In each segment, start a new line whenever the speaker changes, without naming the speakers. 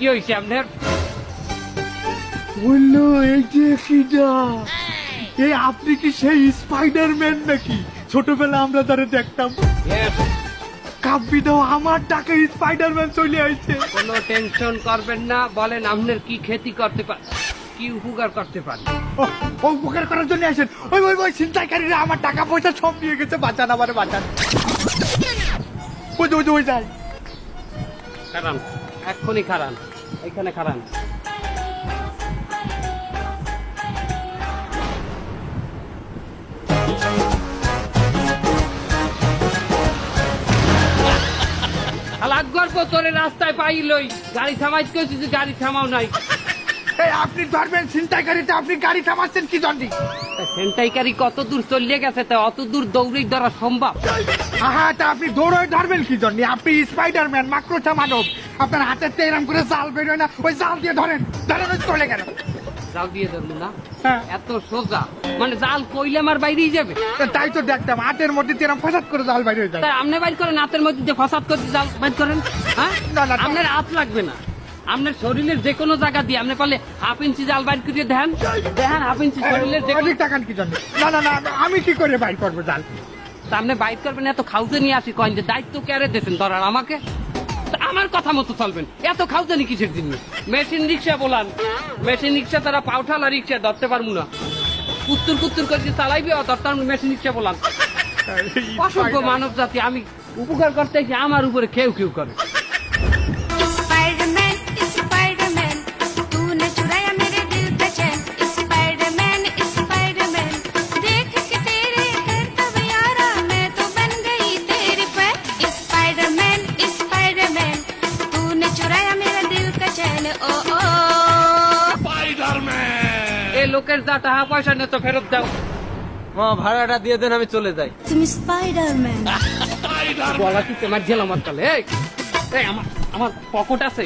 কি হয়েছে আপনার?
বললো এই যে কিডা, এই আপনি কি সেই স্পাইডারম্যান নাকি? ছোটবেলা আমরা তারে দেখতাম। কাব্বি দাও, আমার টাকা স্পাইডারম্যান চলে আইছে।
কোনো টেনশন করবেন না, বলেন আপনার কি ক্ষতি করতে পারে, কি উপকার করতে পারে?
ও উপকার করার জন্য আসেন। ওই ওই ওই ছিনতাইকারীরা আমার টাকা পয়সা সব নিয়ে গেছে, বাঁচান আমারে বাঁচান। ওই যে ওই যে ওই যায়।
খারান, এক্ষুনি খারান, এইখানে খারান। হালাত গল্প তোরে রাস্তায় পাইলই, গাড়ি থামাইতে কইছিস, গাড়ি থামাও নাই।
এই আপনি ধরবেন ছিনতাইকারীটা, আপনি গাড়ি থামাচ্ছেন কি জন্যে?
সেন্টাইকারি কত দূর চলিয়ে গেছে, তা অত দূর দৌড়েই ধরা সম্ভব?
হ্যাঁ, তা আপনি দৌড়ে ধরবেন কি জন্যে? আপনি স্পাইডারম্যান, মাকড়সা মানব। আপনার হাতের তো এরকম করে জাল বেরোয় না, ওই জাল দিয়ে ধরেন। ধরেন, ওই চলে গেল।
জাল দিয়ে ধরবো না?
হ্যাঁ।
এত সোজা? মানে জাল কইলে আমার বাইরেই যাবে?
তাই তো দেখতাম, হাতের মধ্যে এরকম ফসাদ করে জাল বাইরে যায়।
তাই আপনি বাইর করেন, হাতের মধ্যে যে ফসাদ করতে জাল বাইর করেন? হ্যাঁ,
না, না, না।
আপনার হাত লাগবে না, আপনার শরীরের যে কোনো জায়গা দিয়ে আপনি পারলে হাফ ইঞ্চি জাল বাইর করে দেন, দেখেন হাফ ইঞ্চি শরীরের যে
অনেক টাকান কি জন্য? না না না, আমি কি করে বাইর করবো জাল?
তা আপনি বাইর করবেন, এত খাউতে নিয়ে আসি কয়েন যে দায়িত্ব কেড়ে দিয়েছেন ধরার আমাকে। তা আমার কথা মতো চলবেন, এত খাউতেনি কিসের জন্য? মেশিন রিক্সা বলান, মেশিন রিক্সা তারা পাউঠালা রিক্সা ধরতে পারবো না, কুত্তুর কুত্তুর করে যে চালাইবে ধরতাম মেশিন রিক্সা বলান। অসংখ্য মানব জাতি, আমি উপকার করতে গিয়ে আমার উপরে কেউ কেউ করে।
स्पाइडरमैन स्पाइडरमैन तूने चुराया मेरे दिल का चैन स्पाइडरमैन स्पाइडरमैन देख के तेरे करतब यारा मैं तो बन गई तेरी फैन स्पाइडरमैन स्पाइडरमैन तूने चुराया मेरा दिल का चैन ओ ओ
এই লোকের যা টাকা পয়সা নিয়ে তো ফেরত দাও।
মা ভাড়াটা দিয়ে দেন, আমি চলে যাই।
तुम स्पाइडरमैन
বলা কি তোমার জেল আমার তালে? এই আমার আমার পকেট আছে,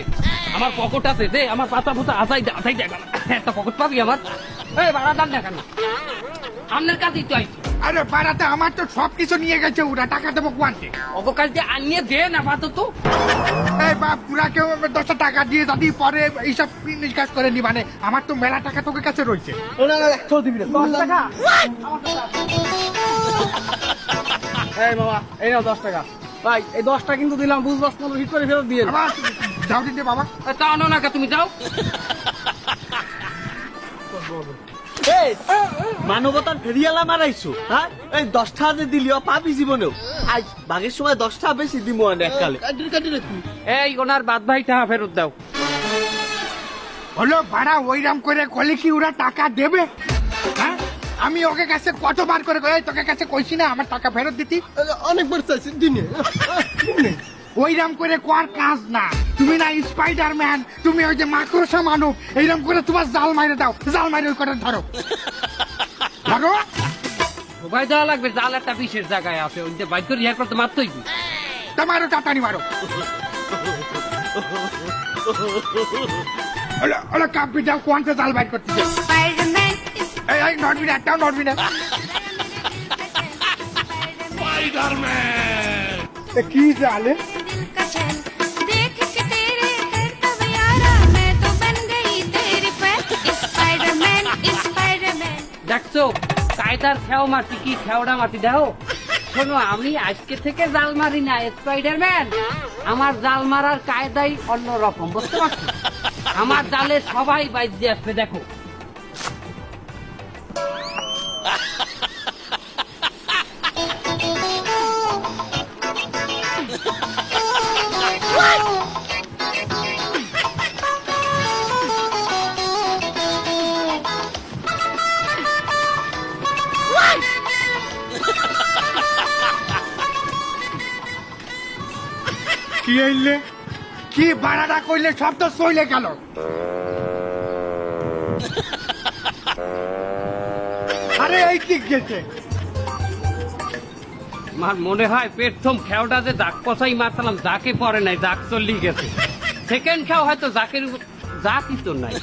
আমার পকেট আছে, দে আমার পাতা ফুতা আসাই দে, আসাই দে, একটা পকেট পাবি আমার? এই ভাড়া দাম দেখা না, আপনার কাছেই তো আইছি।
আরে পাড়াতে আমার তো সবকিছু নিয়ে গেছে ওরা, টাকা দেবো কোয়ান্টে।
অবকাশ দিয়ে আনিয়ে দে না পাতো।
এই বাপ, পুরা কেউ 10 টাকা দিয়ে যদি পরে এইসব নিষ্কাশ করে নি, মানে আমার তো মেলা টাকা তোকে কাছে রয়েছে।
10 টাকা? এই মামা, এই নাও 10 টাকা। ভাই এই 10টা কিন্তু দিলাম, বুঝবাস না, হিট করে ফেরত দিয়ে।
বাবা, যাও দিন বাবা।
তা আনো না, তুমি যাও।
এই মানবতার ফেরিয়ালা মারাইছো, হ্যাঁ? এই 10 টাকা যে দিলিও পাবি জীবনেও। আজ বাগের সময় 10 টাকা বেশি দিমু এককালে।
এই ওনার বাদ ভাই টাকা ফেরত দাও।
হলো ভাড়া ওইরাম করে কলে কি ওরা টাকা দেবে? হ্যাঁ, আমি ওকে কাছে কতবার করে কই, তোকে কাছে কইছি না আমার টাকা ফেরত দিতি?
অনেকবার চাইছি দিনে।
ওইরাম করে কোয়ার কাজ না। তুমি না স্পাইডারম্যান, তুমি ওই যে মাকড়সা মানব, এইরকম করে তোমার জাল মাইরে দাও, জাল মাইরে ওই করে ধরো ধরো।
সবাই দেওয়া লাগবে, জাল একটা বিশেষ জায়গায় আছে, ওই যে বাইক করে ইয়া করতে মারতই।
তোমারও টাটানি মারো। ওলা ওলা কাপি দাও, কোয়ান্টে জাল বাইর করতেছে।
स्पाइडरमैन
এই এই নড়বি না, একটাও নড়বি না। এ কি জালে?
दिल का चैन देख के तेरे करतब यारा मैं तो बन गई तेरी फैन स्पाइडरमैन स्पाइडरमैन
দেখছো কায়দার খেও মারছি, কি খেওড়া মারছি দেখো। শোনো, আমি আজকে থেকে জাল মারি না স্পাইডারম্যান, আমার জাল মারার কায়দাই অন্যরকম, বুঝতে পারছো? আমার জালে সবাই বাইর দিয়ে আসবে, দেখো।
কি আইলে? কি ভাড়াটা কইলে সব তো চলে গেল। আরে এই কি গেছে?
আমার মনে হয় প্রথম খেওটা যে দাগ পচাই মারছিলাম, যাকে পরে নাই, দাগ চল্লি গেছে। সেকেন্ড খেও হয়তো জাকের উপর, জাকই তো নাই।